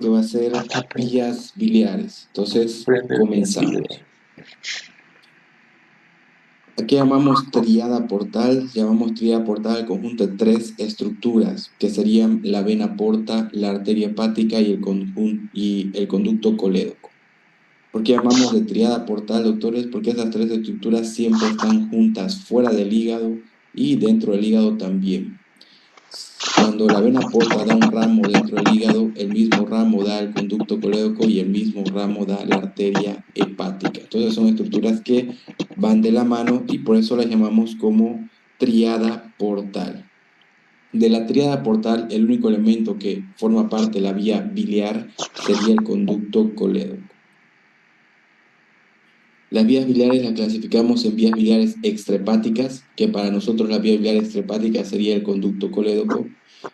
que va a ser Acá vías biliares. Entonces, aprender vías comenzamos. biliares. Aquí llamamos tríada portal al conjunto de tres estructuras, que serían la vena porta, la arteria hepática y el conducto colédoco. ¿Por qué llamamos de tríada portal, doctores? Porque esas tres estructuras siempre están juntas fuera del hígado y dentro del hígado también. Cuando la vena porta da un ramo dentro del hígado, el mismo ramo da el conducto colédoco y el mismo ramo da la arteria hepática. Entonces son estructuras que van de la mano y por eso las llamamos como tríada portal. De la tríada portal, el único elemento que forma parte de la vía biliar sería el conducto colédoco. Las vías biliares las clasificamos en vías biliares extrahepáticas, que para nosotros la vía biliar extrahepática sería el conducto colédoco,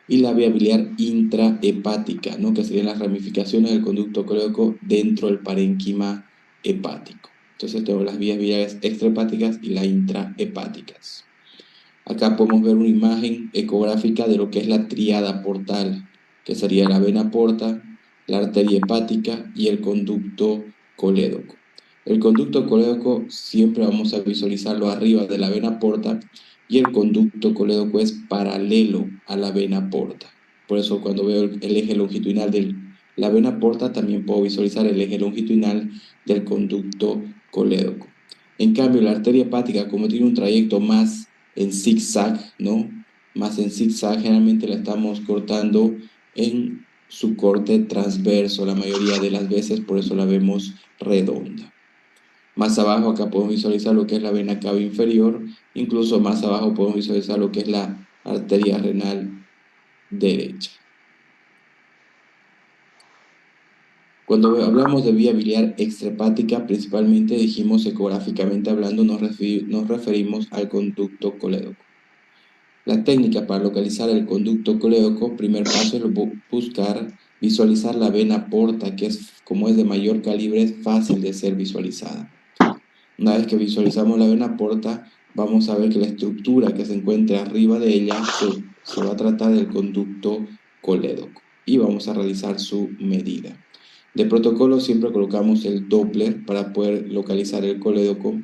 y la vía biliar intrahepática, ¿no? Que serían las ramificaciones del conducto colédoco dentro del parénquima hepático. Entonces tenemos las vías biliares extrahepáticas y las intrahepáticas. Acá podemos ver una imagen ecográfica de lo que es la tríada portal, que sería la vena porta, la arteria hepática y el conducto colédoco. El conducto colédoco siempre vamos a visualizarlo arriba de la vena porta y el conducto colédoco es paralelo a la vena porta. Por eso cuando veo el eje longitudinal de la vena porta también puedo visualizar el eje longitudinal del conducto colédoco. En cambio, la arteria hepática, como tiene un trayecto más en zigzag, ¿no? Más en zigzag, generalmente la estamos cortando en su corte transverso la mayoría de las veces, por eso la vemos redonda. Más abajo acá podemos visualizar lo que es la vena cava inferior, incluso más abajo podemos visualizar lo que es la arteria renal derecha. Cuando hablamos de vía biliar extrahepática, principalmente dijimos ecográficamente hablando, nos referimos al conducto colédoco. La técnica para localizar el conducto colédoco, primer paso es buscar visualizar la vena porta, que como es de mayor calibre, es fácil de ser visualizada. Una vez que visualizamos la vena porta, vamos a ver que la estructura que se encuentra arriba de ella se va a tratar del conducto colédoco y vamos a realizar su medida. De protocolo siempre colocamos el Doppler para poder localizar el colédoco,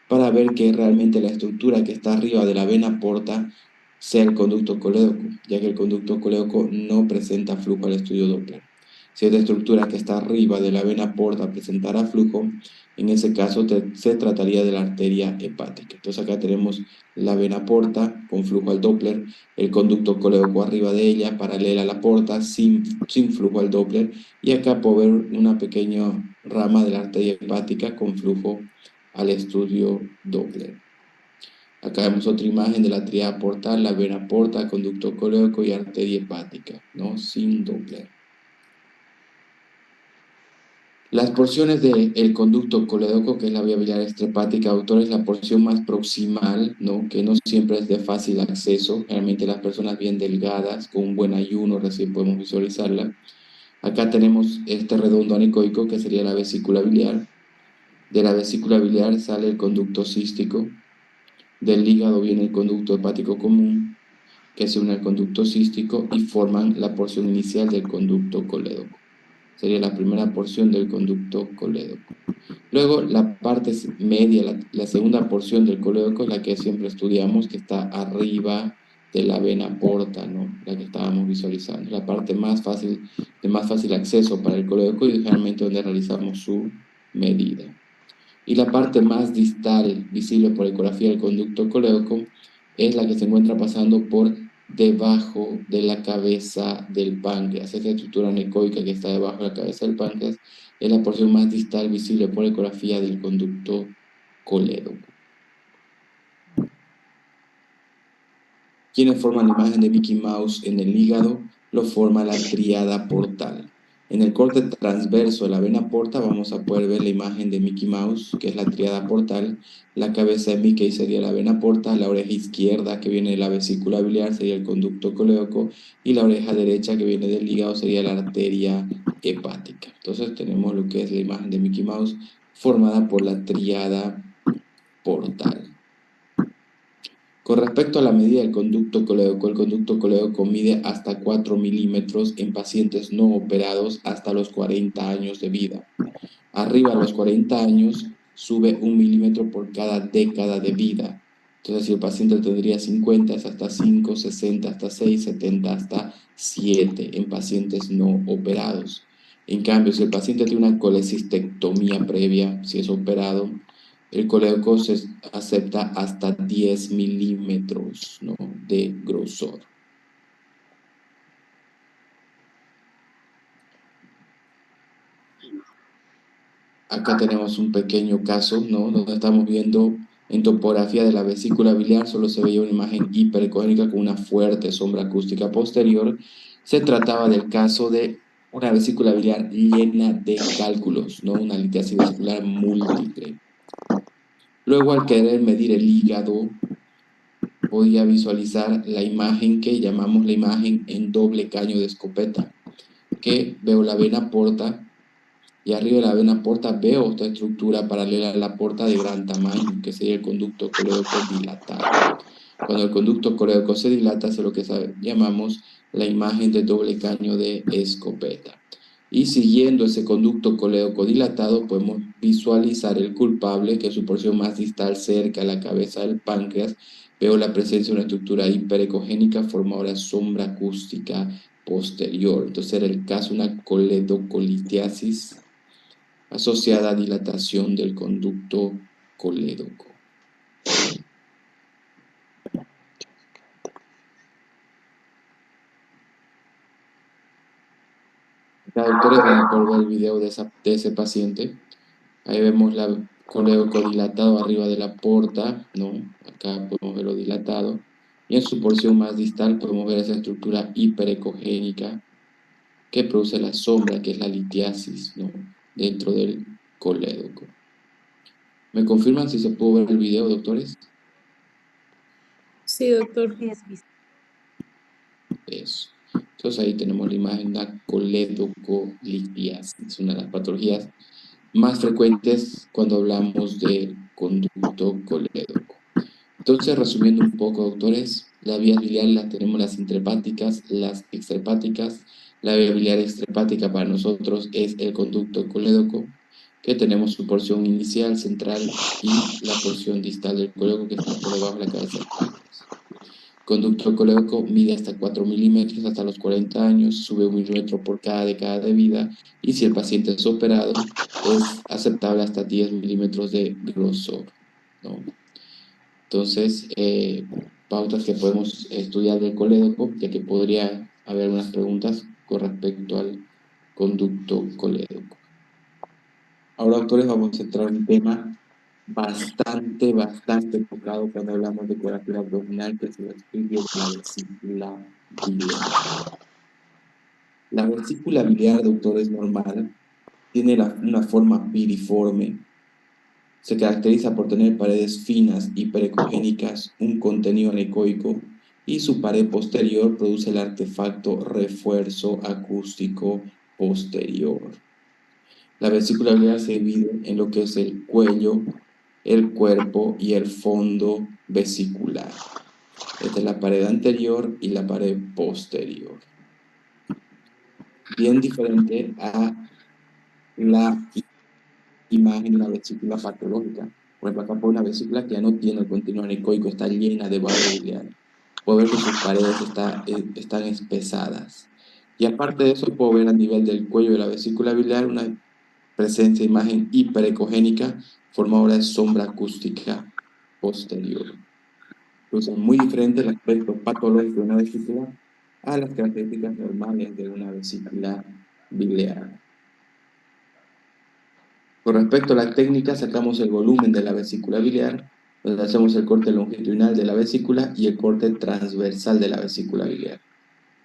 para ver que realmente la estructura que está arriba de la vena porta sea el conducto colédoco, ya que el conducto colédoco no presenta flujo al estudio Doppler. Si esta estructura que está arriba de la vena porta presentara flujo, en ese caso se trataría de la arteria hepática. Entonces acá tenemos la vena porta con flujo al Doppler, el conducto colédoco arriba de ella, paralela a la porta, sin flujo al Doppler, y acá puedo ver una pequeña rama de la arteria hepática con flujo al estudio Doppler. Acá vemos otra imagen de la tríada portal, la vena porta, conducto colédoco y arteria hepática, ¿no? Sin Doppler. Las porciones del conducto colédoco, que es la vía biliar extrahepática, doctor, es la porción más proximal, ¿no? Que no siempre es de fácil acceso. Generalmente las personas bien delgadas, con un buen ayuno, recién podemos visualizarla. Acá tenemos este redondo anecoico, que sería la vesícula biliar. De la vesícula biliar sale el conducto cístico. Del hígado viene el conducto hepático común, que se une al conducto cístico y forman la porción inicial del conducto colédoco. Sería la primera porción del conducto colédoco. Luego la parte media, la segunda porción del colédoco es la que siempre estudiamos, que está arriba de la vena porta, ¿no? La que estábamos visualizando. La parte de más fácil acceso para el colédoco y generalmente donde realizamos su medida. Y la parte más distal, visible por ecografía del conducto colédoco, es la que se encuentra pasando por debajo de la cabeza del páncreas. Esa estructura anecoica que está debajo de la cabeza del páncreas es la porción más distal visible por ecografía del conducto colédoco. ¿Quiénes forman la imagen de Mickey Mouse en el hígado? Lo forma la tríada portal. En el corte transverso de la vena porta vamos a poder ver la imagen de Mickey Mouse, que es la tríada portal. La cabeza de Mickey sería la vena porta, la oreja izquierda que viene de la vesícula biliar sería el conducto colédoco y la oreja derecha que viene del hígado sería la arteria hepática. Entonces tenemos lo que es la imagen de Mickey Mouse formada por la tríada portal. Con respecto a la medida del conducto colédoco, el conducto colédoco mide hasta 4 milímetros en pacientes no operados hasta los 40 años de vida. Arriba a los 40 años sube 1 milímetro por cada década de vida. Entonces, si el paciente tendría 50, es hasta 5, 60 hasta 6, 70 hasta 7 en pacientes no operados. En cambio, si el paciente tiene una colecistectomía previa, si es operado, el colédoco se acepta hasta 10 milímetros, ¿no?, de grosor. Acá tenemos un pequeño caso, ¿no?, donde estamos viendo en topografía de la vesícula biliar, solo se veía una imagen hiperecogénica con una fuerte sombra acústica posterior. Se trataba del caso de una vesícula biliar llena de cálculos, ¿no?, una litiasis vesicular múltiple. Luego, al querer medir el hígado, podía visualizar la imagen que llamamos la imagen en doble caño de escopeta, que veo la vena porta y arriba de la vena porta veo esta estructura paralela a la porta de gran tamaño, que sería el conducto colédoco dilatado. Cuando el conducto colédoco se dilata, es lo que llamamos la imagen de doble caño de escopeta. Y siguiendo ese conducto colédoco dilatado, podemos visualizar el culpable, que es su porción más distal cerca a la cabeza del páncreas. Veo la presencia de una estructura hiperecogénica formada de sombra acústica posterior. Entonces era el caso de una coledocolitiasis asociada a dilatación del conducto colédoco. Acá, doctores, van a poder ver el video de ese paciente. Ahí vemos la colédoco dilatado arriba de la porta, ¿no? Acá podemos verlo dilatado. Y en su porción más distal podemos ver esa estructura hiperecogénica que produce la sombra, que es la litiasis, ¿no?, dentro del colédoco. ¿Me confirman si se puede ver el video, doctores? Sí, doctor. Eso. Entonces ahí tenemos la imagen de la coledocolitis, una de las patologías más frecuentes cuando hablamos de conducto colédoco. Entonces, resumiendo un poco, doctores, las vías biliares las tenemos las intrahepáticas, las extrahepáticas. La vía biliar extrahepática para nosotros es el conducto colédoco, que tenemos su porción inicial, central y la porción distal del colédoco, que está por debajo de la cabeza del páncreas. Conducto colédoco mide hasta 4 milímetros hasta los 40 años, sube 1 milímetro por cada década de vida, y si el paciente es operado, es aceptable hasta 10 milímetros de grosor, ¿no? Entonces, pautas que podemos estudiar del colédoco, ya que podría haber unas preguntas con respecto al conducto colédoco. Ahora, doctores, vamos a entrar en un tema bastante enfocado cuando hablamos de ecografía abdominal, que es el estudio de la vesícula biliar. La vesícula biliar, doctor, es normal, tiene una forma piriforme, se caracteriza por tener paredes finas hiperecogénicas, un contenido anecoico, y su pared posterior produce el artefacto refuerzo acústico posterior. La vesícula biliar se divide en lo que es el cuello, el cuerpo y el fondo vesicular. Esta es la pared anterior y la pared posterior. Bien diferente a la imagen de una vesícula patológica. Por ejemplo, acá por una vesícula que ya no tiene el contenido anecoico, está llena de barro biliar. Puedo ver que sus paredes están espesadas. Y aparte de eso, puedo ver a nivel del cuello de la vesícula biliar una presencia de imagen hiperecogénica formadora de sombra acústica posterior. Entonces, es muy diferente el aspecto patológico de una vesícula a las características normales de una vesícula biliar. Con respecto a la técnica, sacamos el volumen de la vesícula biliar, donde hacemos el corte longitudinal de la vesícula y el corte transversal de la vesícula biliar.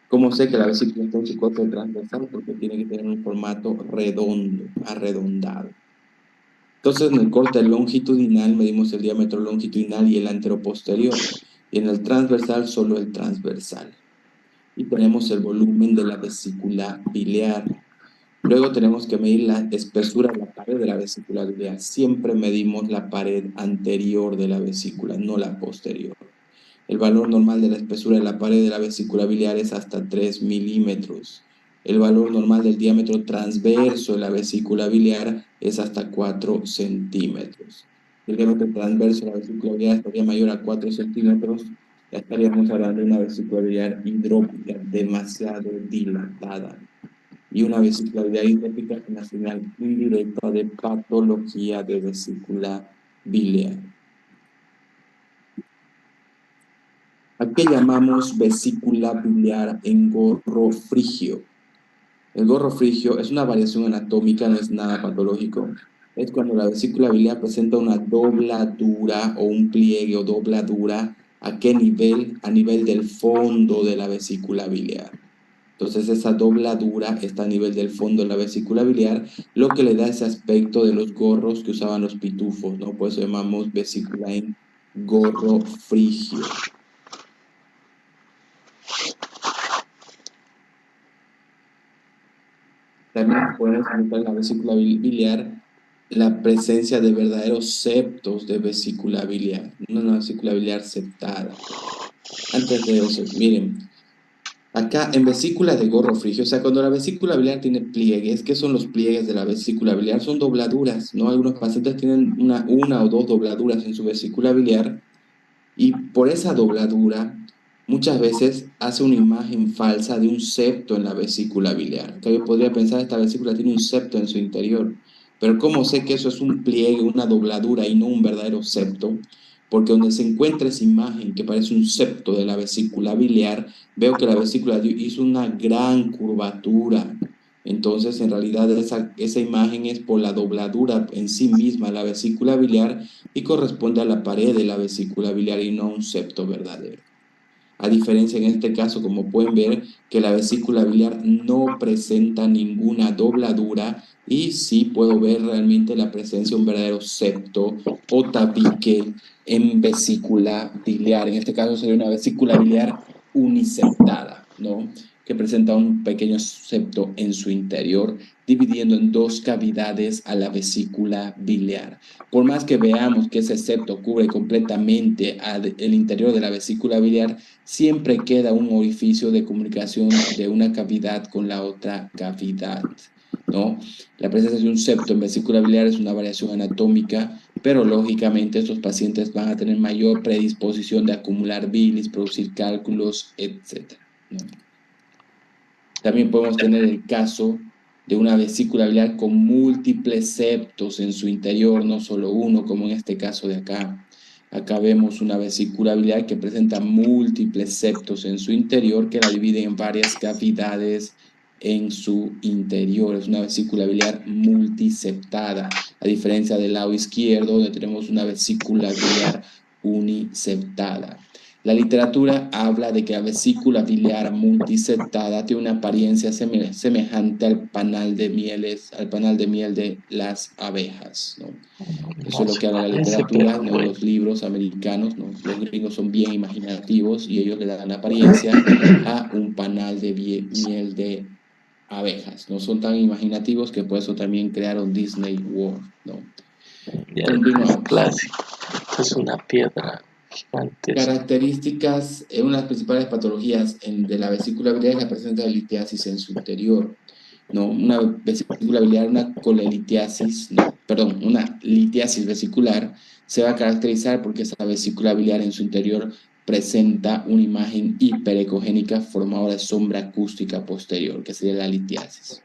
¿Cómo sé que la vesícula está en su corte transversal? Porque tiene que tener un formato redondo, arredondado. Entonces, en el corte longitudinal medimos el diámetro longitudinal y el anteroposterior, y en el transversal solo el transversal. Y tenemos el volumen de la vesícula biliar. Luego tenemos que medir la espesura de la pared de la vesícula biliar. Siempre medimos la pared anterior de la vesícula, no la posterior. El valor normal de la espesura de la pared de la vesícula biliar es hasta 3 milímetros. El valor normal del diámetro transverso de la vesícula biliar es hasta 4 centímetros. El diámetro transverso de la vesícula biliar estaría mayor a 4 centímetros. Ya estaríamos hablando de una vesícula biliar hidrópica demasiado dilatada y una vesícula biliar hidrópica es una señal indirecta de patología de vesícula biliar. ¿A qué llamamos vesícula biliar en gorro frigio? El gorro frigio es una variación anatómica, no es nada patológico. Es cuando la vesícula biliar presenta una dobladura o un pliegue o dobladura. ¿A qué nivel? A nivel del fondo de la vesícula biliar. Entonces esa dobladura está a nivel del fondo de la vesícula biliar, lo que le da ese aspecto de los gorros que usaban los pitufos, ¿no? Por eso llamamos vesícula en gorro frigio. También podemos encontrar en la vesícula biliar la presencia de verdaderos septos de vesícula biliar, no una vesícula biliar septada. Antes de eso, miren, acá en vesícula de gorro frigio, o sea, cuando la vesícula biliar tiene pliegues, ¿qué son los pliegues de la vesícula biliar? Son dobladuras, ¿no? Algunos pacientes tienen una o dos dobladuras en su vesícula biliar y por esa dobladura muchas veces hace una imagen falsa de un septo en la vesícula biliar. Que yo podría pensar, esta vesícula tiene un septo en su interior, pero ¿cómo sé que eso es un pliegue, una dobladura y no un verdadero septo? Porque donde se encuentra esa imagen que parece un septo de la vesícula biliar, veo que la vesícula hizo una gran curvatura. Entonces, en realidad, esa imagen es por la dobladura en sí misma de la vesícula biliar y corresponde a la pared de la vesícula biliar y no a un septo verdadero. A diferencia en este caso, como pueden ver, que la vesícula biliar no presenta ninguna dobladura y sí puedo ver realmente la presencia de un verdadero septo o tabique en vesícula biliar. En este caso sería una vesícula biliar uniseptada, ¿no? Que presenta un pequeño septo en su interior, dividiendo en dos cavidades a la vesícula biliar. Por más que veamos que ese septo cubre completamente el interior de la vesícula biliar, siempre queda un orificio de comunicación de una cavidad con la otra cavidad, ¿no? La presencia de un septo en vesícula biliar es una variación anatómica, pero lógicamente estos pacientes van a tener mayor predisposición de acumular bilis, producir cálculos, etc., ¿no? También podemos tener el caso de una vesícula biliar con múltiples septos en su interior, no solo uno, como en este caso de acá. Acá vemos una vesícula biliar que presenta múltiples septos en su interior que la dividen en varias cavidades en su interior. Es una vesícula biliar multiseptada, a diferencia del lado izquierdo, donde tenemos una vesícula biliar uniseptada. La literatura habla de que la vesícula biliar multiseptada tiene una apariencia semejante al panal de miel de las abejas, ¿no? Eso es lo que habla la literatura, no los libros americanos, ¿no? Los gringos son bien imaginativos y ellos le dan apariencia a un panal de miel de abejas. No son tan imaginativos que por eso también crearon Disney World, ¿no? Es clásico, es una piedra gigantesca. Características, una de las principales patologías de la vesícula biliar es la presencia de litiasis en su interior, ¿no? Una vesícula biliar, una colelitiasis, no, perdón, una litiasis vesicular se va a caracterizar porque esa vesícula biliar en su interior presenta una imagen hiperecogénica formadora de sombra acústica posterior, que sería la litiasis.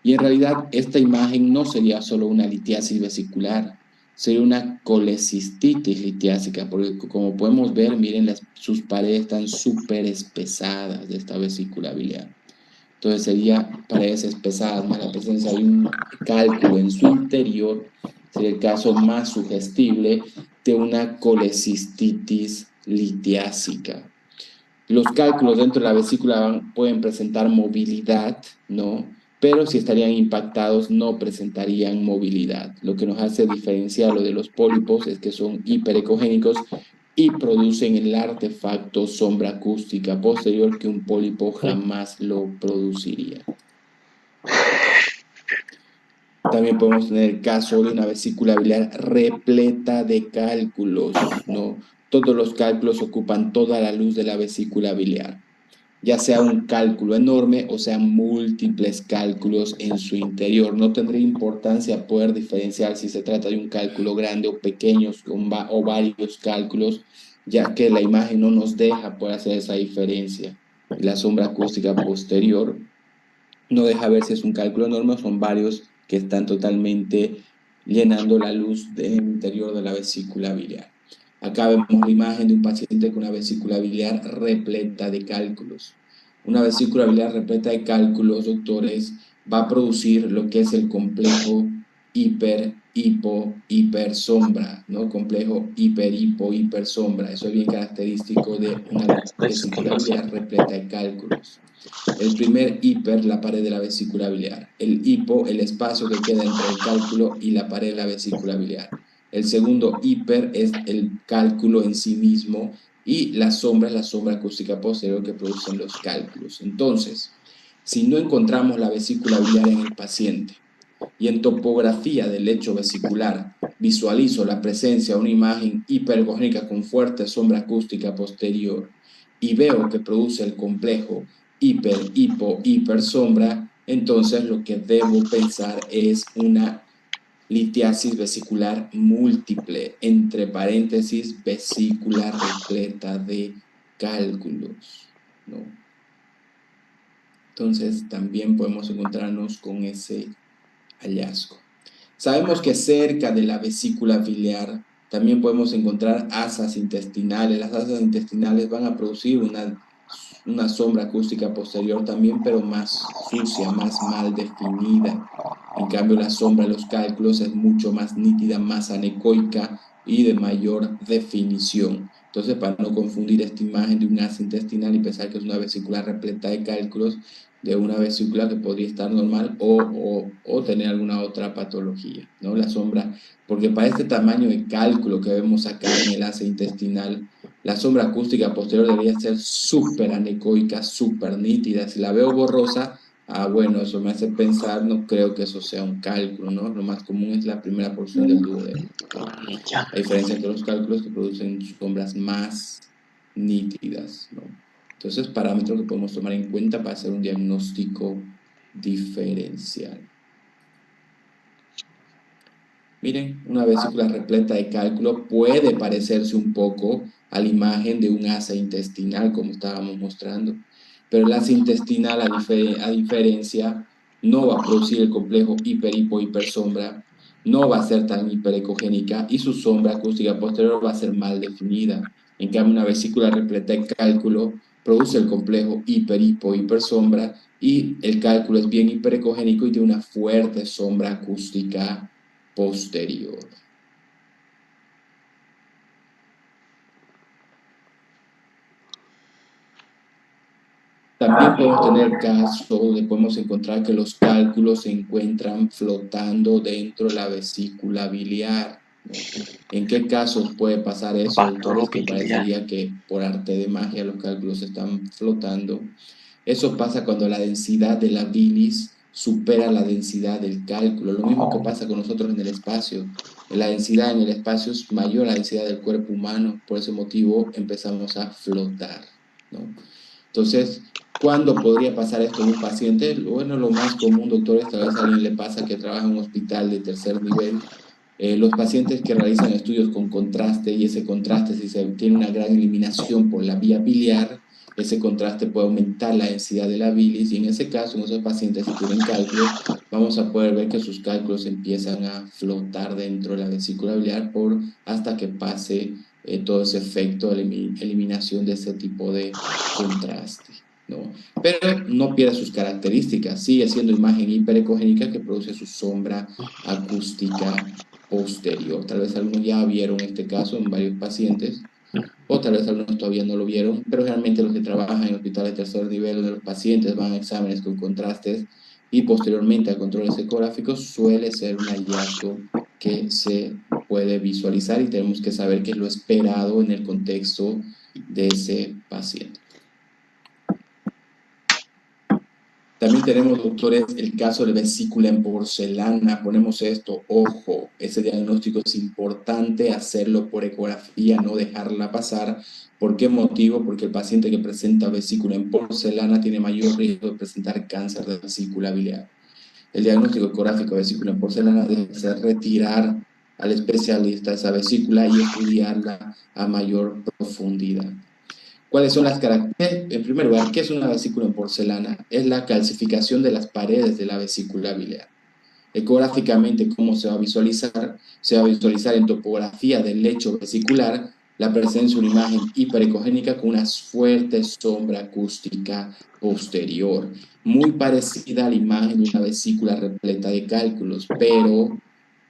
Y en realidad esta imagen no sería solo una litiasis vesicular, sería una colecistitis litiásica, porque como podemos ver, miren, sus paredes están súper espesadas de esta vesícula biliar. Entonces sería paredes espesadas más la presencia de un cálculo en su interior, sería el caso más sugestible de una colecistitis litiásica. Los cálculos dentro de la vesícula pueden presentar movilidad, ¿no? Pero si estarían impactados no presentarían movilidad. Lo que nos hace diferenciarlo de los pólipos es que son hiperecogénicos y producen el artefacto sombra acústica posterior que un pólipo jamás lo produciría. También podemos tener el caso de una vesícula biliar repleta de cálculos, ¿no? todos los cálculos ocupan toda la luz de la vesícula biliar, ya sea un cálculo enorme o sean múltiples cálculos en su interior. No tendría importancia poder diferenciar si se trata de un cálculo grande o pequeño o varios cálculos, ya que la imagen no nos deja poder hacer esa diferencia. Y la sombra acústica posterior no deja ver si es un cálculo enorme o son varios que están totalmente llenando la luz del interior de la vesícula biliar. Acá vemos la imagen de un paciente con una vesícula biliar repleta de cálculos. Una vesícula biliar repleta de cálculos, doctores, va a producir lo que es el complejo hiper-hipo-hipersombra, ¿no? Complejo hiper-hipo-hipersombra. Eso es bien característico de una vesícula biliar repleta de cálculos. El primer hiper, la pared de la vesícula biliar. El hipo, el espacio que queda entre el cálculo y la pared de la vesícula biliar. El segundo hiper es el cálculo en sí mismo y la sombra es la sombra acústica posterior que producen los cálculos. Entonces, si no encontramos la vesícula biliar en el paciente y en topografía del lecho vesicular visualizo la presencia de una imagen hipergónica con fuerte sombra acústica posterior y veo que produce el complejo hipersombra, entonces lo que debo pensar es una litiasis vesicular múltiple, entre paréntesis, vesícula repleta de cálculos, ¿no? Entonces también podemos encontrarnos con ese hallazgo. Sabemos que cerca de la vesícula biliar también podemos encontrar asas intestinales. Las asas intestinales van a producir una sombra acústica posterior también, pero más sucia, más mal definida. En cambio, la sombra de los cálculos es mucho más nítida, más anecoica y de mayor definición. Entonces, para no confundir esta imagen de un asa intestinal y pensar que es una vesícula repleta de cálculos, de una vesícula que podría estar normal o tener alguna otra patología, ¿no? La sombra, porque para este tamaño de cálculo que vemos acá en el asa intestinal, la sombra acústica posterior debería ser súper anecoica, súper nítida. Si la veo borrosa, bueno, eso me hace pensar, no creo que eso sea un cálculo, ¿no? Lo más común es la primera porción del duodeno. A diferencia de los cálculos que producen sombras más nítidas, ¿no? Entonces, parámetros que podemos tomar en cuenta para hacer un diagnóstico diferencial. Miren, una vesícula repleta de cálculo puede parecerse un poco a la imagen de un asa intestinal, como estábamos mostrando, pero el asa intestinal, a diferencia, no va a producir el complejo hipersombra, no va a ser tan hiperecogénica y su sombra acústica posterior va a ser mal definida. En cambio, una vesícula repleta de cálculo produce el complejo hipersombra y el cálculo es bien hiperecogénico y tiene una fuerte sombra acústica posterior. También podemos tener casos donde podemos encontrar que los cálculos se encuentran flotando dentro de la vesícula biliar, ¿no? ¿En qué casos puede pasar eso, doctores? Que parecería que por arte de magia los cálculos están flotando. Eso pasa cuando la densidad de la bilis supera la densidad del cálculo. Lo mismo que pasa con nosotros en el espacio. La densidad en el espacio es mayor a la densidad del cuerpo humano. Por ese motivo empezamos a flotar, ¿no? Entonces, ¿cuándo podría pasar esto en un paciente? Bueno, lo más común, doctores, tal vez a alguien le pasa que trabaja en un hospital de tercer nivel. Los pacientes que realizan estudios con contraste y ese contraste, si se tiene una gran eliminación por la vía biliar, ese contraste puede aumentar la densidad de la bilis y en ese caso, en esos pacientes si tienen cálculos, vamos a poder ver que sus cálculos empiezan a flotar dentro de la vesícula biliar hasta que pase todo ese efecto de eliminación de ese tipo de contraste, ¿no? Pero no pierde sus características, sigue siendo imagen hiperecogénica que produce su sombra acústica posterior. Tal vez algunos ya vieron este caso en varios pacientes, o tal vez algunos todavía no lo vieron, pero generalmente los que trabajan en hospitales de tercer nivel, donde los pacientes van a exámenes con contrastes y posteriormente a controles ecográficos, suele ser un hallazgo que se puede visualizar y tenemos que saber qué es lo esperado en el contexto de ese paciente. También tenemos, doctores, el caso de vesícula en porcelana. Ponemos esto, ojo, ese diagnóstico es importante hacerlo por ecografía, no dejarla pasar. ¿Por qué motivo? Porque el paciente que presenta vesícula en porcelana tiene mayor riesgo de presentar cáncer de vesícula biliar. El diagnóstico ecográfico de vesícula en porcelana debe ser retirar al especialista esa vesícula y estudiarla a mayor profundidad. ¿Cuáles son las características? En primer lugar, ¿qué es una vesícula en porcelana? Es la calcificación de las paredes de la vesícula biliar. Ecográficamente, ¿cómo se va a visualizar? Se va a visualizar en topografía del lecho vesicular la presencia de una imagen hiperecogénica con una fuerte sombra acústica posterior, muy parecida a la imagen de una vesícula repleta de cálculos, pero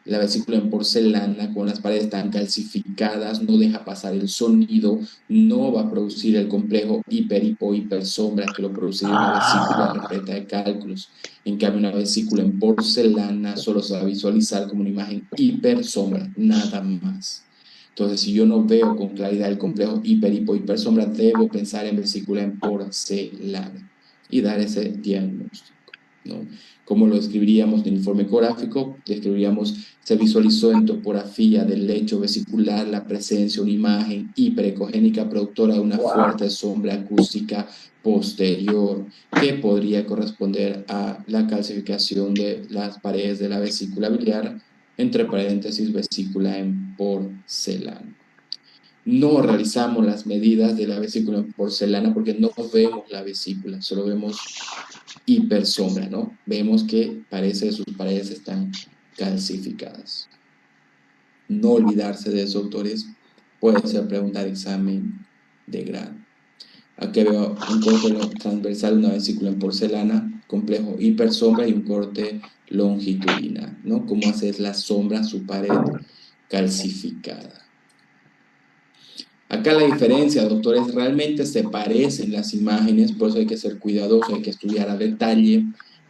la vesícula en porcelana, con las paredes tan calcificadas, no deja pasar el sonido, no va a producir el complejo hipersombra que lo produciría una vesícula repleta de cálculos. En cambio, una vesícula en porcelana solo se va a visualizar como una imagen hipersombra, nada más. Entonces, si yo no veo con claridad el complejo hipersombra, debo pensar en vesícula en porcelana y dar ese diagnóstico, ¿no? ¿Cómo lo describiríamos en el informe ecográfico? Describiríamos, se visualizó en topografía del lecho vesicular la presencia de una imagen hiperecogénica productora de una fuerte sombra acústica posterior que podría corresponder a la calcificación de las paredes de la vesícula biliar, entre paréntesis, vesícula en porcelana. No realizamos las medidas de la vesícula en porcelana porque no vemos la vesícula, solo vemos hipersombra, ¿no? Vemos que sus paredes están calcificadas. No olvidarse de esos autores, puede ser pregunta de examen de grado. Aquí veo un corte transversal de una vesícula en porcelana, complejo hipersombra y un corte longitudinal, ¿no? Cómo hacer la sombra, su pared calcificada. Acá la diferencia, doctores, realmente se parecen las imágenes, por eso hay que ser cuidadoso, hay que estudiar a detalle.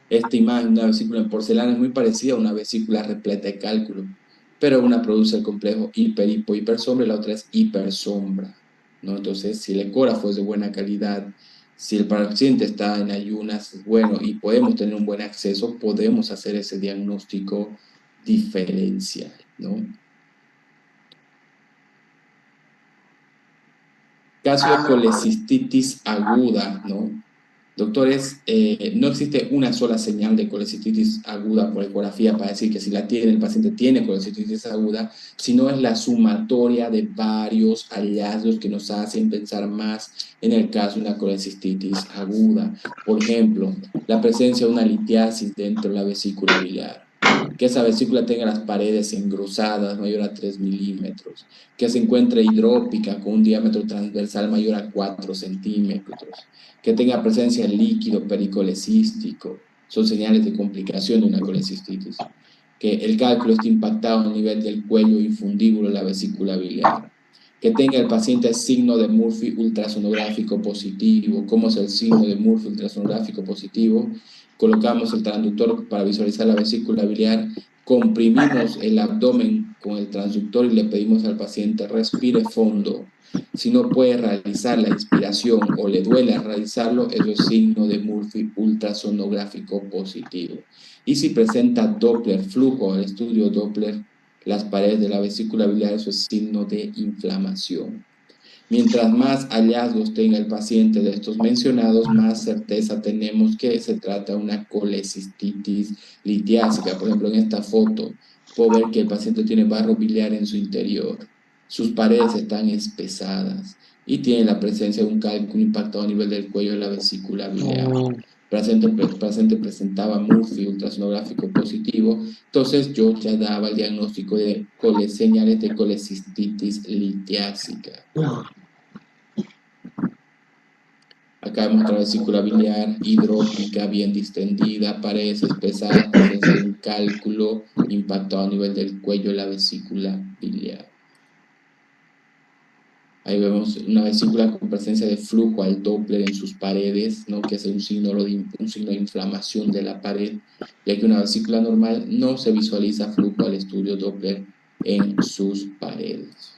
Esta imagen de una vesícula en porcelana es muy parecida a una vesícula repleta de cálculo, pero una produce el complejo hipersombra y la otra es hipersombra, ¿no? Entonces, si el ecógrafo es de buena calidad, si el paciente está en ayunas, bueno, y podemos tener un buen acceso, podemos hacer ese diagnóstico diferencial, ¿no? Caso de colecistitis aguda, ¿no? Doctores, no existe una sola señal de colecistitis aguda por ecografía para decir que si la tiene, el paciente tiene colecistitis aguda, sino es la sumatoria de varios hallazgos que nos hacen pensar más en el caso de una colecistitis aguda. Por ejemplo, la presencia de una litiasis dentro de la vesícula biliar, que esa vesícula tenga las paredes engrosadas mayor a 3 milímetros, que se encuentre hidrópica con un diámetro transversal mayor a 4 centímetros, que tenga presencia de líquido pericolecístico, son señales de complicación de una colecistitis, que el cálculo esté impactado a nivel del cuello infundíbulo de la vesícula biliar, que tenga el paciente signo de Murphy ultrasonográfico positivo. ¿Cómo es el signo de Murphy ultrasonográfico positivo? Colocamos el transductor para visualizar la vesícula biliar, comprimimos el abdomen con el transductor y le pedimos al paciente respire fondo. Si no puede realizar la inspiración o le duele realizarlo, eso es signo de Murphy ultrasonográfico positivo. Y si presenta Doppler, flujo al estudio Doppler, las paredes de la vesícula biliar, eso es signo de inflamación. Mientras más hallazgos tenga el paciente de estos mencionados, más certeza tenemos que se trata de una colecistitis litiásica. Por ejemplo, en esta foto puedo ver que el paciente tiene barro biliar en su interior, sus paredes están espesadas y tiene la presencia de un cálculo impactado a nivel del cuello de la vesícula biliar. El paciente presentaba Murphy ultrasonográfico positivo, entonces yo ya daba el diagnóstico de señales de colecistitis litiásica. Acá vemos otra vesícula biliar hidrópica, bien distendida, paredes espesadas, presencia de un cálculo impactado a nivel del cuello de la vesícula biliar. Ahí vemos una vesícula con presencia de flujo al Doppler en sus paredes, ¿no? Que es un signo de inflamación de la pared, ya que una vesícula normal no se visualiza flujo al estudio Doppler en sus paredes.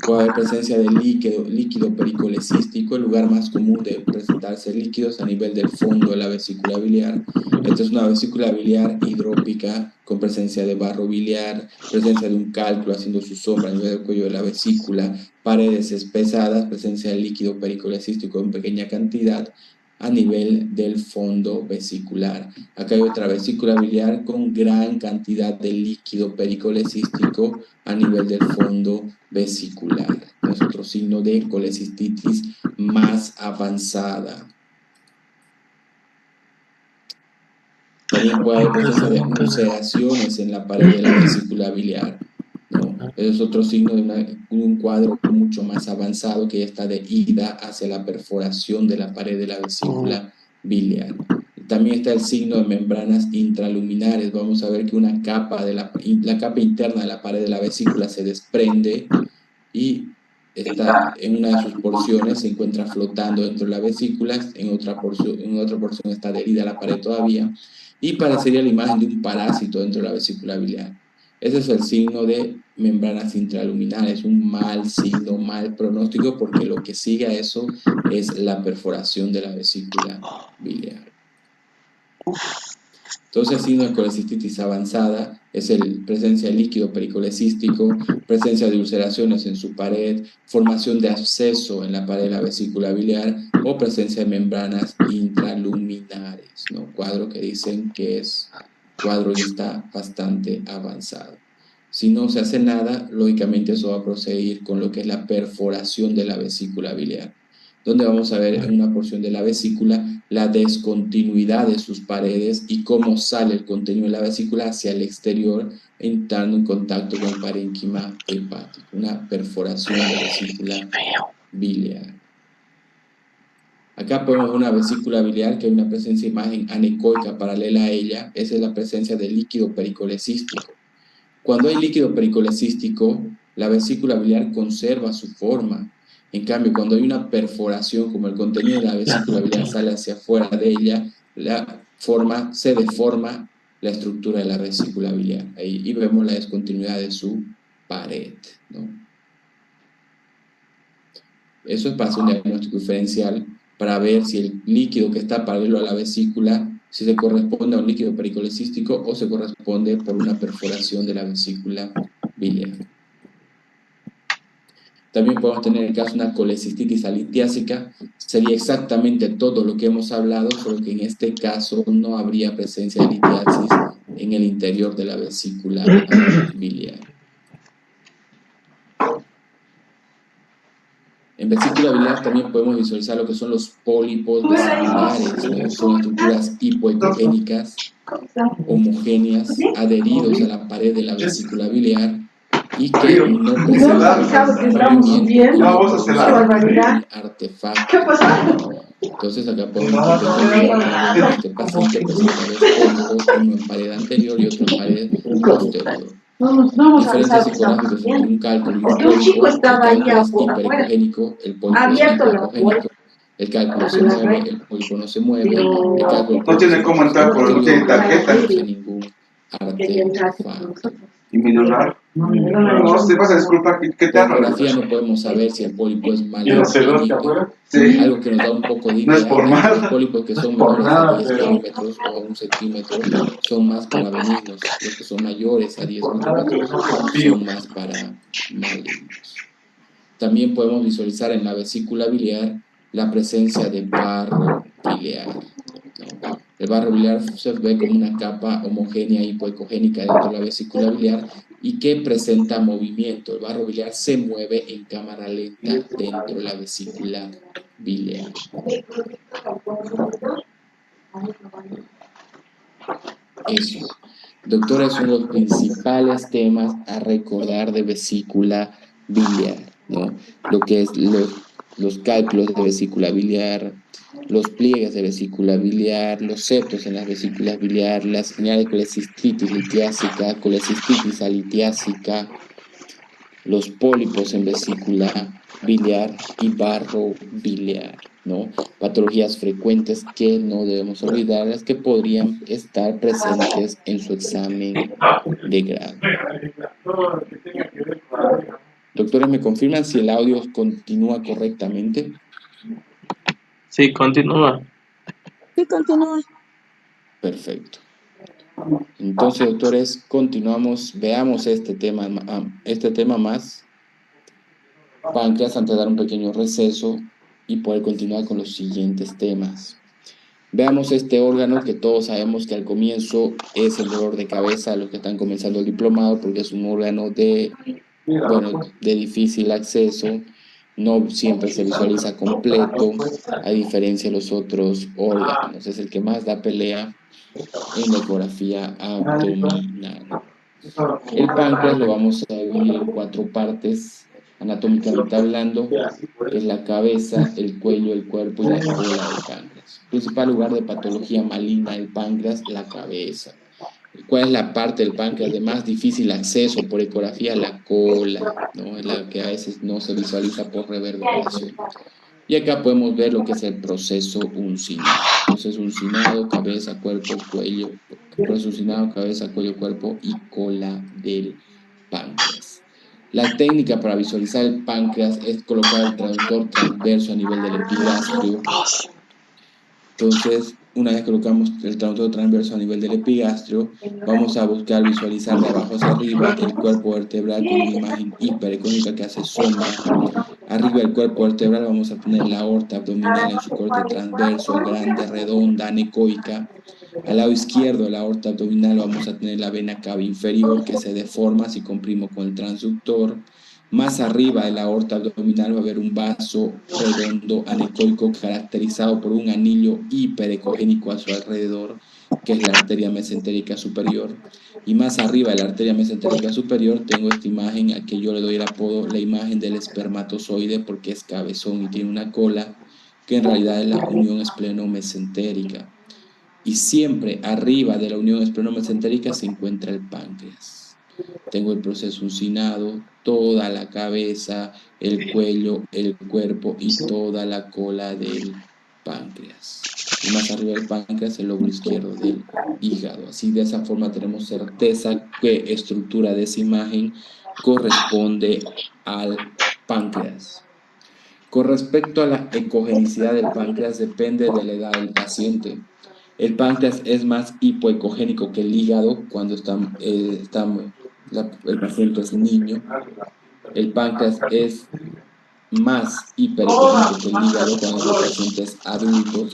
Puede haber presencia de líquido pericolecístico. El lugar más común de presentarse líquidos a nivel del fondo de la vesícula biliar. Esta es una vesícula biliar hidrópica con presencia de barro biliar, presencia de un cálculo haciendo su sombra a nivel del cuello de la vesícula, paredes espesadas, presencia de líquido pericolecístico en pequeña cantidad a nivel del fondo vesicular. Acá hay otra vesícula biliar con gran cantidad de líquido pericolecístico a nivel del fondo vesicular. Es otro signo de colecistitis más avanzada. También puede haber presencia de ulceraciones en la pared de la vesícula biliar, ¿no? Es otro signo de un cuadro mucho más avanzado que ya está de ida hacia la perforación de la pared de la vesícula biliar. También está el signo de membranas intraluminares. Vamos a ver que una capa la capa interna de la pared de la vesícula se desprende y está en una de sus porciones, se encuentra flotando dentro de la vesícula, en otra porción está adherida a la pared todavía, y parecería la imagen de un parásito dentro de la vesícula biliar. Ese es el signo de membranas intraluminales, un mal signo, mal pronóstico, porque lo que sigue a eso es la perforación de la vesícula biliar. Entonces, signo de colecistitis avanzada es presencia de líquido pericolecístico, presencia de ulceraciones en su pared, formación de absceso en la pared de la vesícula biliar o presencia de membranas intraluminares, ¿no? Cuadro que dicen que cuadro ya está bastante avanzado. Si no se hace nada, lógicamente eso va a proceder con lo que es la perforación de la vesícula biliar, donde vamos a ver en una porción de la vesícula la descontinuidad de sus paredes y cómo sale el contenido de la vesícula hacia el exterior, entrando en contacto con el parénquima hepático, una perforación de vesícula biliar. Acá podemos ver una vesícula biliar que hay una presencia de imagen anecoica paralela a ella, esa es la presencia de líquido pericolecístico. Cuando hay líquido pericolecístico, la vesícula biliar conserva su forma. En cambio, cuando hay una perforación, como el contenido de la vesícula biliar sale hacia afuera de ella, se deforma la estructura de la vesícula biliar. Ahí vemos la descontinuidad de su pared, ¿no? Eso es para hacer un diagnóstico diferencial, para ver si el líquido que está paralelo a la vesícula, si se corresponde a un líquido pericolecístico o se corresponde por una perforación de la vesícula biliar. También podemos tener el caso de una colecistitis alitiásica. Sería exactamente todo lo que hemos hablado, solo que en este caso no habría presencia de litiasis en el interior de la vesícula biliar. En vesícula biliar también podemos visualizar lo que son los pólipos vesiculares, ¿no? Son estructuras hipoecogénicas, homogéneas, adheridos a la pared de la vesícula biliar y que no presentan movimiento y no producen artefacto. Entonces acá podemos ver este paciente presenta dos pólipos, uno en pared anterior y otro en pared posterior. Diferencias psicográficas entre un cálculo y un pólipo. El cálculo es hiperecogénico, el pólipo es hipoecogénico. El cálculo se mueve, el pólipo no se mueve. El cálculo no tiene cómo entrar por no tiene tarjeta. No produce ningún artefacto. ¿Y mi dólar? No, te vas a disculpar, ¿qué te hago? Por ecografía no podemos saber si el pólipo es maligno. Sí. Algo que nos da un poco de idea. No es por mal. Los pólipos que son menores a 10 milímetros o a 1 centímetro son más para benignos. Los que son mayores a 10 milímetros son más para malignos. También podemos visualizar en la vesícula biliar la presencia de barro biliar, ¿no? El barro biliar se ve como una capa homogénea hipoecogénica dentro de la vesícula biliar y que presenta movimiento. El barro biliar se mueve en cámara lenta dentro de la vesícula biliar. Eso. Doctora, son los principales temas a recordar de vesícula biliar, ¿no? Lo que es los cálculos de vesícula biliar, los pliegues de vesícula biliar, los septos en las vesículas biliar, las señales de colecistitis litiásica, colecistitis alitiásica, los pólipos en vesícula biliar y barro biliar, ¿no? Patologías frecuentes que no debemos olvidar, las que podrían estar presentes en su examen de grado. Doctores, ¿me confirman si el audio continúa correctamente? Sí, continúa. Sí, continúa. Perfecto. Entonces, doctores, continuamos. Veamos este tema más. Páncreas, antes de dar un pequeño receso y poder continuar con los siguientes temas. Veamos este órgano que todos sabemos que al comienzo es el dolor de cabeza a los que están comenzando el diplomado, porque es un órgano de difícil acceso, no siempre se visualiza completo, a diferencia de los otros órganos. Es el que más da pelea en la ecografía abdominal. El páncreas lo vamos a dividir en 4 partes, anatómicamente hablando, que es la cabeza, el cuello, el cuerpo y la cola del páncreas. Principal lugar de patología maligna del páncreas, la cabeza. ¿Cuál es la parte del páncreas de más difícil acceso por ecografía? La cola, ¿no? Es la que a veces no se visualiza por reverberación. Y acá podemos ver lo que es el proceso uncinado. Proceso uncinado, cabeza, cuerpo, cuello, proceso uncinado, cabeza, cuello, cuerpo y cola del páncreas. La técnica para visualizar el páncreas es colocar el traductor transverso a nivel del epigastrio. Entonces, una vez colocamos el traductor transverso a nivel del epigastrio, vamos a buscar visualizar de abajo hacia arriba el cuerpo vertebral con una imagen hiperecónica que hace sombra. Arriba del cuerpo vertebral vamos a tener la aorta abdominal en su corte transverso, grande, redonda, anecoica. Al lado izquierdo de la aorta abdominal vamos a tener la vena cava inferior que se deforma si comprimo con el transductor. Más arriba de la aorta abdominal va a haber un vaso redondo anecoico caracterizado por un anillo hiperecogénico a su alrededor, que es la arteria mesentérica superior. Y más arriba de la arteria mesentérica superior tengo esta imagen a que yo le doy el apodo la imagen del espermatozoide porque es cabezón y tiene una cola, que en realidad es la unión espleno-mesentérica. Y siempre arriba de la unión espleno-mesentérica se encuentra el páncreas. Tengo el proceso uncinado, toda la cabeza, el cuello, el cuerpo y toda la cola del páncreas. Y más arriba del páncreas, el lóbulo izquierdo del hígado. Así de esa forma tenemos certeza qué estructura de esa imagen corresponde al páncreas. Con respecto a la ecogenicidad del páncreas, depende de la edad del paciente. El páncreas es más hipoecogénico que el hígado cuando el paciente es niño. El páncreas es más hiperecogénico que el hígado cuando el paciente es adulto.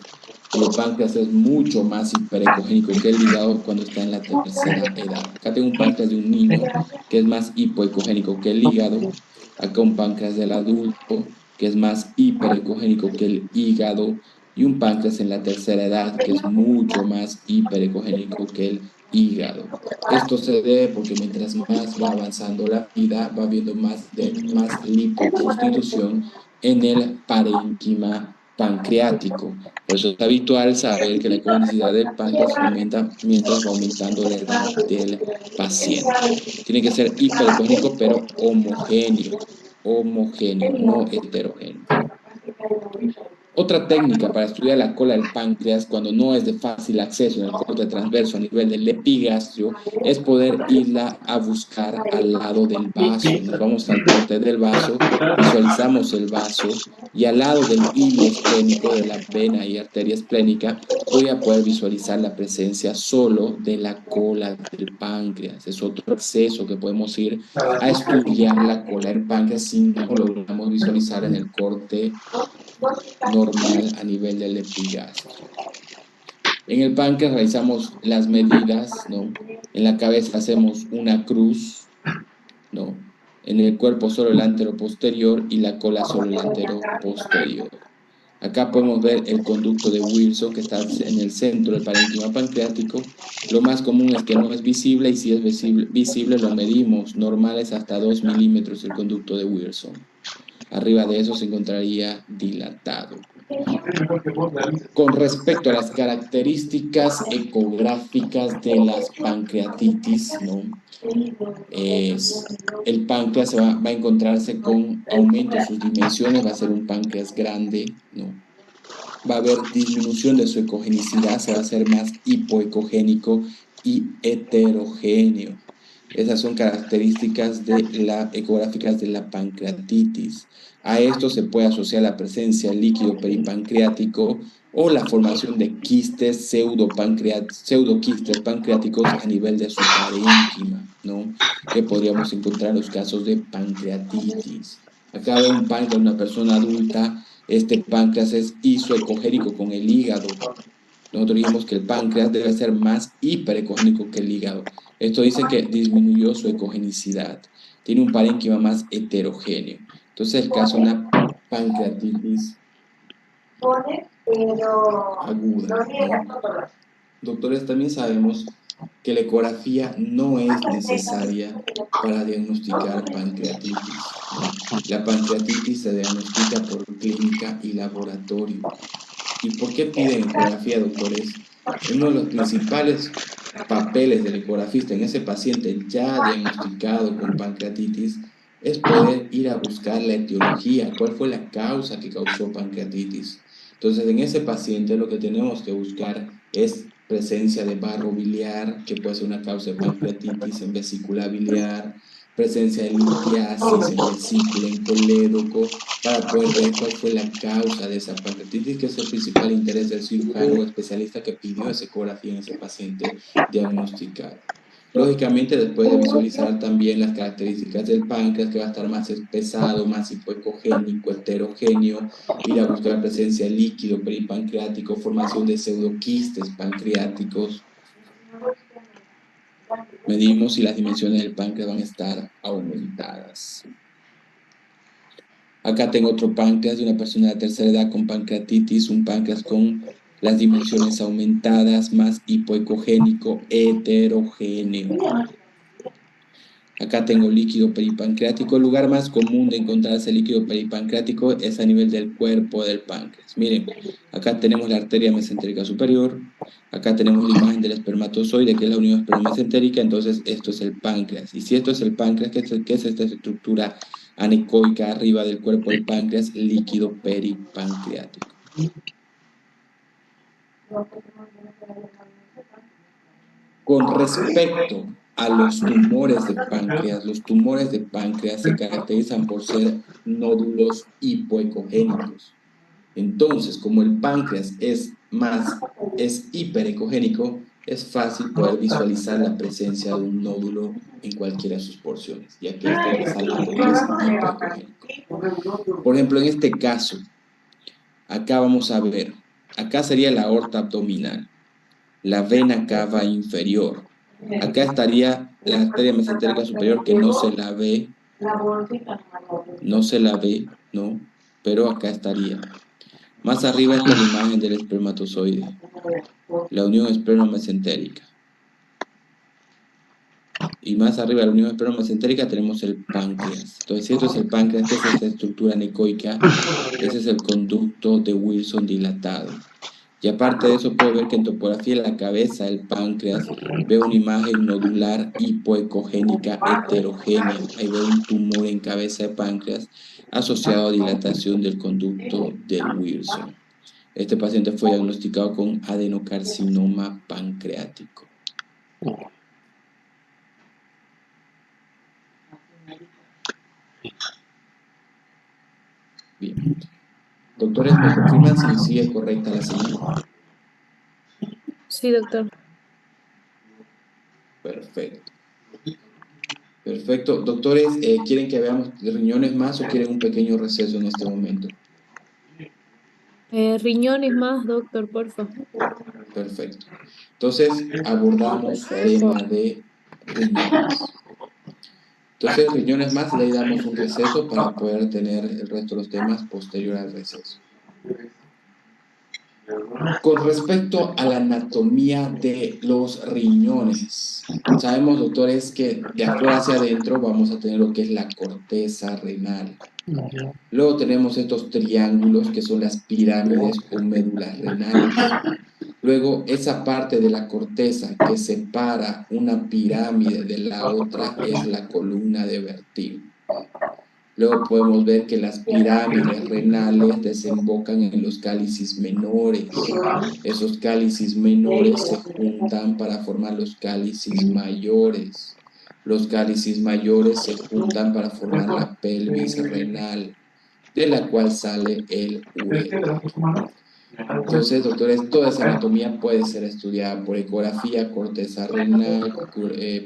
Y el páncreas es mucho más hiperecogénico que el hígado cuando está en la tercera edad. Acá tengo un páncreas de un niño que es más hipoecogénico que el hígado. Acá un páncreas del adulto que es más hiperecogénico que el hígado. Y un páncreas en la tercera edad que es mucho más hiperecogénico que el hígado. Esto se debe porque mientras más va avanzando la vida, va habiendo más liposustitución en el parénquima pancreático. Por eso es habitual saber que la ecogenicidad del páncreas aumenta mientras va aumentando la edad del paciente. Tiene que ser hiperecogénico, pero homogéneo, no heterogéneo. Otra técnica para estudiar la cola del páncreas cuando no es de fácil acceso en el corte transverso a nivel del epigastrio es poder irla a buscar al lado del vaso. Nos vamos al corte del vaso, visualizamos el vaso y al lado del hilo esplénico de la vena y arteria esplénica voy a poder visualizar la presencia solo de la cola del páncreas. Es otro acceso que podemos ir a estudiar la cola del páncreas si no lo logramos visualizar en el corte normal a nivel del epigastrio. En el páncreas realizamos las medidas, ¿no? En la cabeza hacemos una cruz, ¿no? En el cuerpo solo el anteroposterior y la cola solo el anteroposterior. Acá podemos ver el conducto de Wilson que está en el centro del parénquima pancreático. Lo más común es que no es visible y si es visible lo medimos. Normal es hasta 2 milímetros el conducto de Wilson. Arriba de eso se encontraría dilatado. Con respecto a las características ecográficas de las pancreatitis, ¿no? El páncreas va a encontrarse con aumento de sus dimensiones, va a ser un páncreas grande, ¿no? Va a haber disminución de su ecogenicidad, se va a hacer más hipoecogénico y heterogéneo. Esas son características ecográficas de la pancreatitis. A esto se puede asociar la presencia del líquido peripancreático o la formación de quistes, pseudoquistes pancreáticos a nivel de su parénquima, ¿no? Que podríamos encontrar en los casos de pancreatitis. Acá veo un páncreas de una persona adulta. Este páncreas es isoecogénico con el hígado. Nosotros dijimos que el páncreas debe ser más hiperecogénico que el hígado. Esto dice que disminuyó su ecogenicidad. Tiene un parénquima más heterogéneo. Entonces, el caso de una pancreatitis aguda, ¿no? Doctores, también sabemos que la ecografía no es necesaria para diagnosticar pancreatitis, ¿no? La pancreatitis se diagnostica por clínica y laboratorio. ¿Y por qué piden ecografía, doctores? Uno de los principales papeles del ecografista en ese paciente ya diagnosticado con pancreatitis es poder ir a buscar la etiología, cuál fue la causa que causó pancreatitis. Entonces, en ese paciente lo que tenemos que buscar es presencia de barro biliar, que puede ser una causa de pancreatitis en vesícula biliar, presencia de litiasis en vesícula, en colédoco, para poder ver cuál fue la causa de esa pancreatitis, que es el principal interés del cirujano o especialista que pidió esa ecografía en ese paciente diagnosticado. Lógicamente, después de visualizar también las características del páncreas, que va a estar más pesado, más hipoecogénico, heterogéneo, ir a buscar presencia de líquido peripancreático, formación de pseudoquistes pancreáticos. Medimos si las dimensiones del páncreas van a estar aumentadas. Acá tengo otro páncreas de una persona de tercera edad con pancreatitis, un páncreas con las dimensiones aumentadas, más hipoecogénico, heterogéneo. Acá tengo líquido peripancreático. El lugar más común de encontrarse líquido peripancreático es a nivel del cuerpo del páncreas. Miren, acá tenemos la arteria mesentérica superior. Acá tenemos la imagen del espermatozoide, que es la unión espermamesentérica. Entonces, esto es el páncreas. Y si esto es el páncreas, ¿qué es esta estructura anecoica arriba del cuerpo del páncreas? Líquido peripancreático. Con respecto a los tumores de páncreas se caracterizan por ser nódulos hipoecogénicos. Entonces, como el páncreas es hiperecogénico, es fácil poder visualizar la presencia de un nódulo en cualquiera de sus porciones, ya que este resalta porque es hiperecogénico. Por ejemplo, en este caso, acá vamos a ver, acá sería la aorta abdominal, la vena cava inferior. Acá estaría la arteria mesentérica superior, que no se la ve, ¿no? Pero acá estaría. Más arriba está la imagen del espermatozoide, la unión espermamesentérica. Y más arriba de la unión espermamesentérica tenemos el páncreas. Entonces, si esto es el páncreas, ¿qué es esta estructura anecoica? Ese es el conducto de Wilson dilatado. Y aparte de eso, puedo ver que en topografía de la cabeza del páncreas veo una imagen nodular hipoecogénica heterogénea. Ahí veo un tumor en cabeza de páncreas asociado a dilatación del conducto de Wilson. Este paciente fue diagnosticado con adenocarcinoma pancreático. Bien. Doctores, ¿me confirman si sigue correcta la señal? Sí, doctor. Perfecto. Perfecto. Doctores, ¿quieren que veamos riñones más o quieren un pequeño receso en este momento? Riñones más, doctor, porfa. Perfecto. Entonces, abordamos tema de riñones. Entonces, riñones más, y de ahí damos un receso para poder tener el resto de los temas posterior al receso. Con respecto a la anatomía de los riñones, sabemos, doctores, que de afuera hacia adentro vamos a tener lo que es la corteza renal. Luego tenemos estos triángulos que son las pirámides o médulas renales. Luego, esa parte de la corteza que separa una pirámide de la otra es la columna de Bertini. Luego podemos ver que las pirámides renales desembocan en los cálices menores. Esos cálices menores se juntan para formar los cálices mayores. Los cálices mayores se juntan para formar la pelvis renal, de la cual sale el uréter. Entonces, doctores, toda esa anatomía puede ser estudiada por ecografía, corteza renal,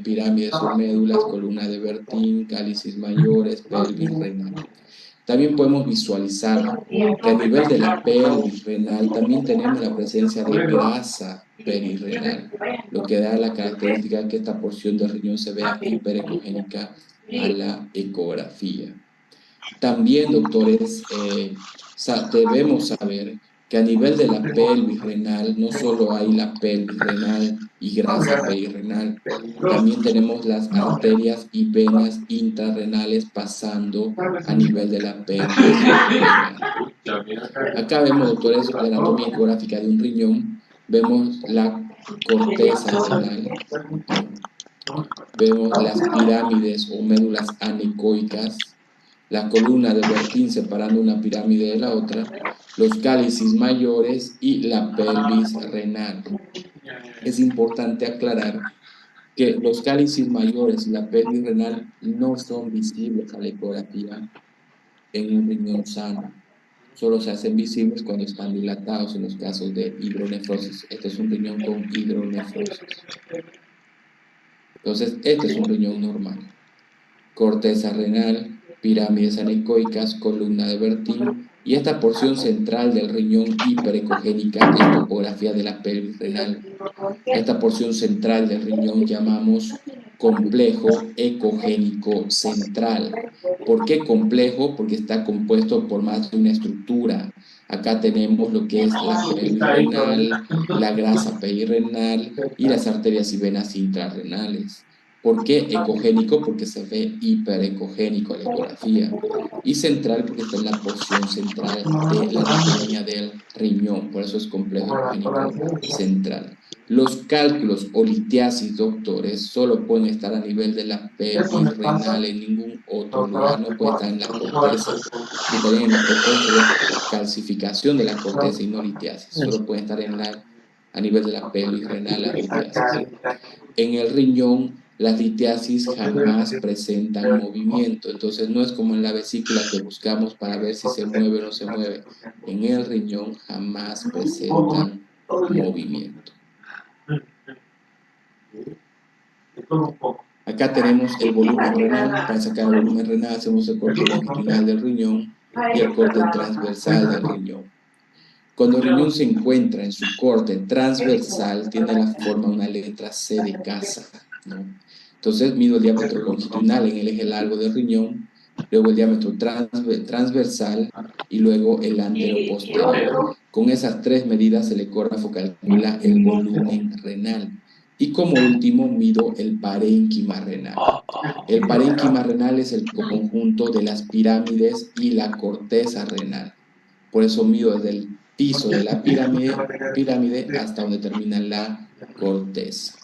pirámides o médulas, columna de Bertin, cálices mayores, pelvis renal. También podemos visualizar que a nivel de la pelvis renal también tenemos la presencia de grasa perirrenal, lo que da la característica que esta porción del riñón se vea hiperecogénica a la ecografía. También, doctores, debemos saber que a nivel de la pelvis renal no solo hay la pelvis renal y grasa perirrenal, también tenemos las arterias y venas intrarrenales pasando a nivel de la pelvis renal. Acá vemos, doctores, la anatomía ecográfica de un riñón, vemos la corteza renal, vemos las pirámides o médulas anecoicas, la columna de Bertin separando una pirámide de la otra, los cálices mayores y la pelvis renal. Es importante aclarar que los cálices mayores y la pelvis renal no son visibles a la ecografía en un riñón sano. Solo se hacen visibles cuando están dilatados en los casos de hidronefrosis. Este es un riñón con hidronefrosis. Entonces, este es un riñón normal. Corteza renal, pirámides anecoicas, columna de Bertin, y esta porción central del riñón hiperecogénica es topografía de la pelvis renal. Esta porción central del riñón llamamos complejo ecogénico central. ¿Por qué complejo? Porque está compuesto por más de una estructura. Acá tenemos lo que es la pelvis renal, la grasa perirrenal y las arterias y venas intrarrenales. ¿Por qué ecogénico? Porque se ve hiperecogénico a la ecografía. Y central porque está en la porción central de la anatomía del riñón. Por eso es complejo ecogénico central. Los cálculos o litiasis, doctores, solo pueden estar a nivel de la pelvis renal, en ningún otro lugar. No puede estar en la corteza. Si estarían en la corteza sería calcificación de la corteza y no litiasis. Solo pueden estar a nivel de la pelvis renal las litiasis. En el riñón, las litiasis jamás presentan movimiento, entonces no es como en la vesícula que buscamos para ver si se mueve o no se mueve. En el riñón jamás presentan movimiento. Acá tenemos el volumen renal. Para sacar el volumen renal hacemos el corte longitudinal del riñón y el corte transversal del riñón. Cuando el riñón se encuentra en su corte transversal, tiene la forma de una letra C de casa, ¿no? Entonces mido el diámetro longitudinal en el eje largo del riñón, luego el diámetro transversal y luego el anteroposterior. Con esas tres medidas el ecógrafo calcula el volumen renal. Y como último mido el parénquima renal. El parénquima renal es el conjunto de las pirámides y la corteza renal. Por eso mido desde el piso de la pirámide hasta donde termina la corteza.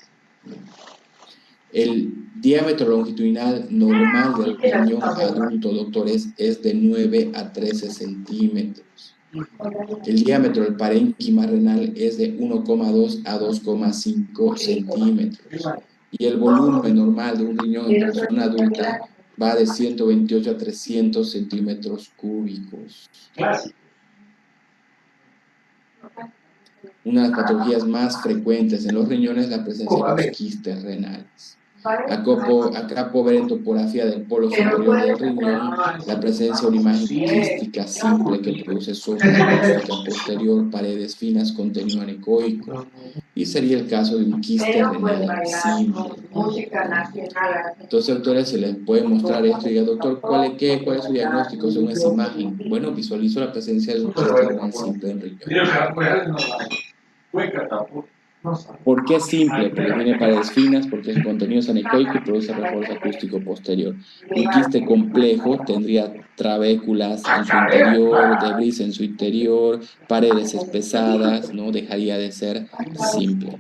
El diámetro longitudinal normal del riñón adulto, doctores, es de 9 a 13 centímetros. El diámetro del parénquima renal es de 1,2 a 2,5 centímetros. Y el volumen normal de un riñón en persona adulta va de 128 a 300 centímetros cúbicos. Una de las patologías más frecuentes en los riñones es la presencia de los quistes renales. Acá puedo ver en topografía del polo superior del riñón la presencia de una imagen quística simple que produce sombra acústica posterior, paredes finas, contenido anecoico. Y sería el caso de un quiste renal simple. Entonces, doctores, se les puede mostrar esto y diga, doctor, ¿cuál es su diagnóstico según esa imagen? Bueno, visualizo la presencia de un quiste renal simple en riñón. ¿Por qué simple? Porque tiene paredes finas, porque su contenido es anecoico y produce refuerzo acústico posterior. Un quiste complejo tendría trabéculas en su interior, debris en su interior, paredes espesadas, ¿no? Dejaría de ser simple.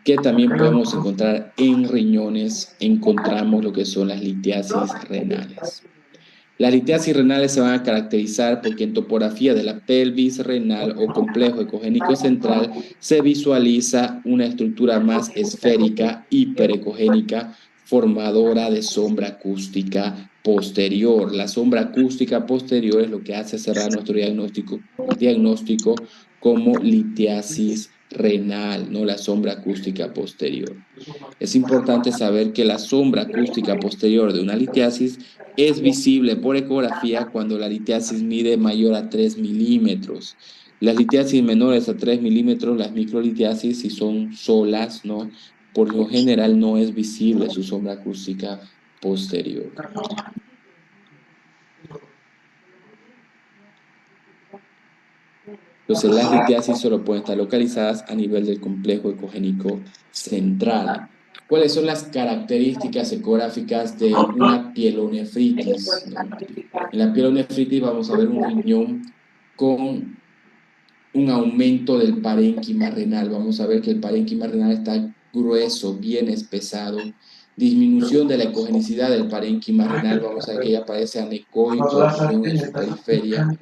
Que también podemos encontrar en riñones, encontramos lo que son las litiasis renales. Las litiasis renales se van a caracterizar porque en topografía de la pelvis renal o complejo ecogénico central se visualiza una estructura más esférica, hiperecogénica, formadora de sombra acústica posterior. La sombra acústica posterior es lo que hace cerrar nuestro diagnóstico como litiasis renal, no la sombra acústica posterior. Es importante saber que la sombra acústica posterior de una litiasis es visible por ecografía cuando la litiasis mide mayor a 3 milímetros. Las litiasis menores a 3 milímetros, las microlitiasis, si son solas, ¿no? Por lo general no es visible su sombra acústica posterior. Entonces, las litiasis solo pueden estar localizadas a nivel del complejo ecogénico central. ¿Cuáles son las características ecográficas de una pielonefritis? En la pielonefritis vamos a ver un riñón con un aumento del parénquima renal. Vamos a ver que el parénquima renal está grueso, bien espesado. Disminución de la ecogenicidad del parénquima renal. Vamos a ver que ya aparece anecoico, riñón en su periferia.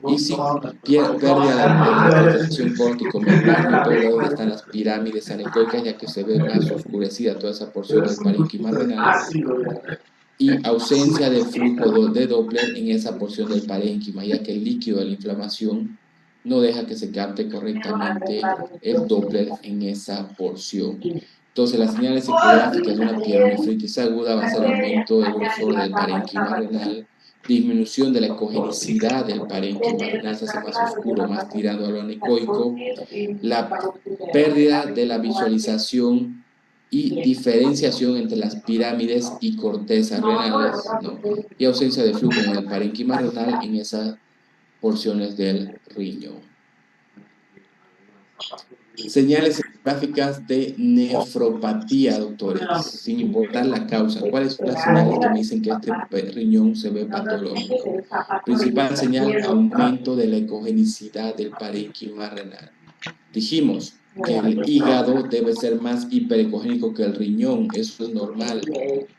Y sí, pérdida de la diferenciación córtico-medular. No puedo ver dónde están las pirámides anecoicas, ya que se ve más oscurecida toda esa porción del parénquima renal. Y ausencia de flujo de Doppler en esa porción del parénquima, ya que el líquido de la inflamación no deja que se capte correctamente el Doppler en esa porción. Entonces, las señales ecográficas de una pielonefritis aguda va a ser aumento del grosor del parénquima renal, disminución de la ecogenicidad del parénquima renal, se hace más oscuro, más tirando a lo anecoico, la pérdida de la visualización y diferenciación entre las pirámides y cortezas renales, ¿no? Y ausencia de flujo en el parénquima renal en esas porciones del riñón. Señales gráficas de nefropatía, doctores, sin importar la causa. ¿Cuáles son las señales que me dicen que este riñón se ve patológico? Principal señal, aumento de la ecogenicidad del parénquima renal. Dijimos que el hígado debe ser más hiperecogénico que el riñón, eso es normal,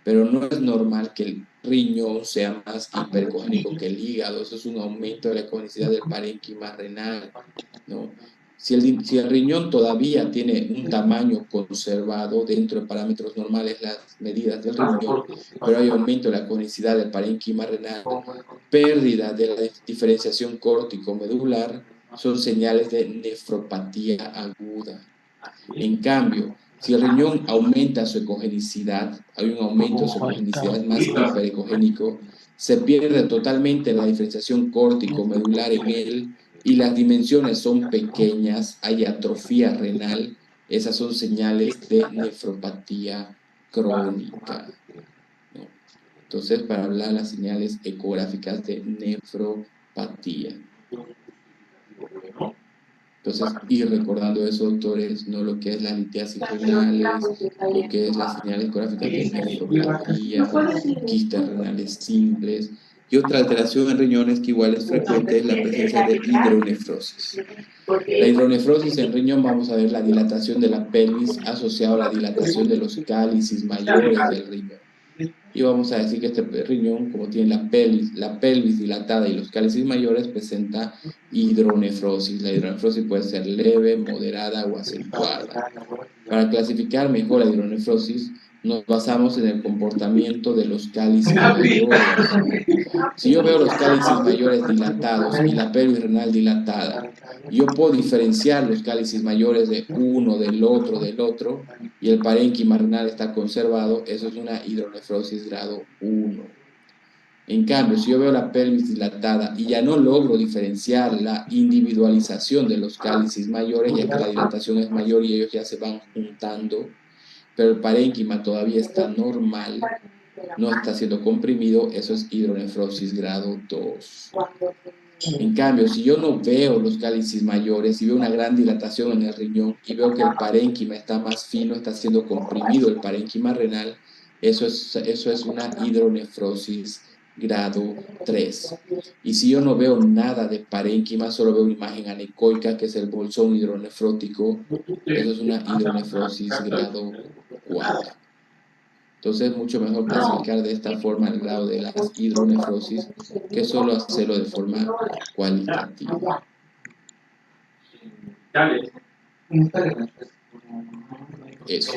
pero no es normal que el riñón sea más hiperecogénico que el hígado, eso es un aumento de la ecogenicidad del parénquima renal, ¿no? Si el riñón todavía tiene un tamaño conservado dentro de parámetros normales, las medidas del riñón, pero hay aumento de la conicidad del parénquima renal, pérdida de la diferenciación córtico-medular, son señales de nefropatía aguda. En cambio, si el riñón aumenta su ecogenicidad, hay un aumento de su ecogenicidad, es más hiperecogénico, se pierde totalmente la diferenciación córtico-medular en él, y las dimensiones son pequeñas, hay atrofia renal, esas son señales de nefropatía crónica, ¿no? Entonces, para hablar las señales ecográficas de nefropatía. Entonces, ir recordando eso, doctores, no lo que es la litiasis renales, lo que es las señales ecográficas de nefropatía, quistes renales simples. Y otra alteración en riñones que igual es frecuente es la presencia de hidronefrosis. La hidronefrosis en riñón, vamos a ver la dilatación de la pelvis asociada a la dilatación de los cálices mayores del riñón. Y vamos a decir que este riñón, como tiene la pelvis dilatada y los cálices mayores, presenta hidronefrosis. La hidronefrosis puede ser leve, moderada o acentuada. Para clasificar mejor la hidronefrosis, nos basamos en el comportamiento de los cálices mayores. Si yo veo los cálices mayores dilatados y la pelvis renal dilatada, yo puedo diferenciar los cálices mayores de uno, del otro, y el parénquima renal está conservado, eso es una hidronefrosis grado 1. En cambio, si yo veo la pelvis dilatada y ya no logro diferenciar la individualización de los cálices mayores, ya que la dilatación es mayor y ellos ya se van juntando, pero el parénquima todavía está normal, no está siendo comprimido, eso es hidronefrosis grado 2. En cambio, si yo no veo los cálices mayores y veo una gran dilatación en el riñón y veo que el parénquima está más fino, está siendo comprimido el parénquima renal, eso es una hidronefrosis grado 3. Y si yo no veo nada de parénquima, solo veo una imagen anecoica, que es el bolsón hidronefrótico, eso es una hidronefrosis grado 4. Entonces es mucho mejor clasificar de esta forma el grado de las hidronefrosis que solo hacerlo de forma cualitativa. Eso.